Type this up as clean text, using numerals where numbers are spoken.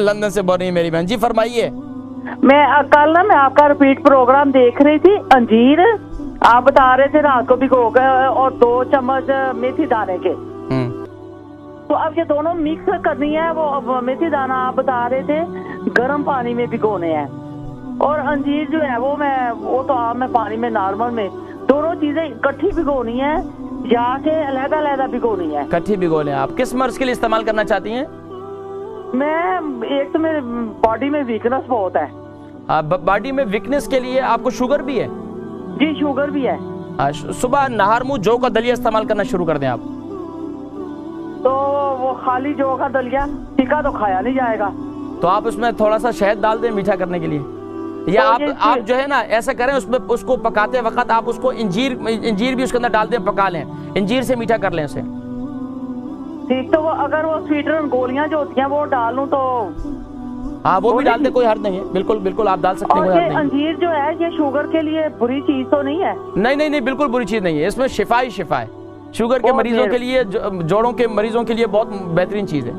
London से बोल रही है मेरी बहन जी, फरमाइए। मैं कल ना मैं आपका रिपीट प्रोग्राम देख रही थी। अंजीर आप बता रहे थे रात को भिगो कर और 2 चम्मच मेथी दाने के। तो अब ये दोनों मिक्स करनी है। वो अब मेथी दाना आप बता रहे थे गर्म पानी में भिगोने हैं, और अंजीर जो है वो तो आप में पानी में नॉर्मल में, दोनों चीजें इकट्ठी भिगोनी है या के अलग-अलग भिगोनी है? इकट्ठी भिगो लें। आप किस मर्ज के लिए इस्तेमाल करना चाहती हैं? मैं एक तो मेरे बॉडी में वीकनेस बहुत है। बॉडी में वीकनेस के लिए आपको शुगर भी है? जी शुगर भी है। सुबह नहर मुंह जौ का दलिया इस्तेमाल करना शुरू कर दें आप। तो वो खाली जौ का दलिया तीखा तो खाया नहीं जाएगा, तो आप उसमें थोड़ा सा शहद डाल दें मीठा करने के लिए, या तो आप जो है ना ऐसा करें, उसमें उसको पकाते वक्त आप उसको इंजीर भी उसके अंदर डाल दें, पका लें, इंजीर से मीठा कर लें उसे। ठीक, तो वो अगर वो स्वीटनर गोलियां जो होती हैं वो डालूं तो? हाँ वो भी डाल दे, कोई हर्ज नहीं है। बिल्कुल बिल्कुल आप डाल सकते हैं, और कोई ये हर्ज नहीं। अंजीर जो है ये शुगर के लिए बुरी चीज तो नहीं है? नहीं नहीं नहीं, बिल्कुल बुरी चीज नहीं है, इसमें शिफा ही शिफा है। शुगर के मरीजों के लिए, जोड़ों के मरीजों के लिए बहुत बेहतरीन चीज है।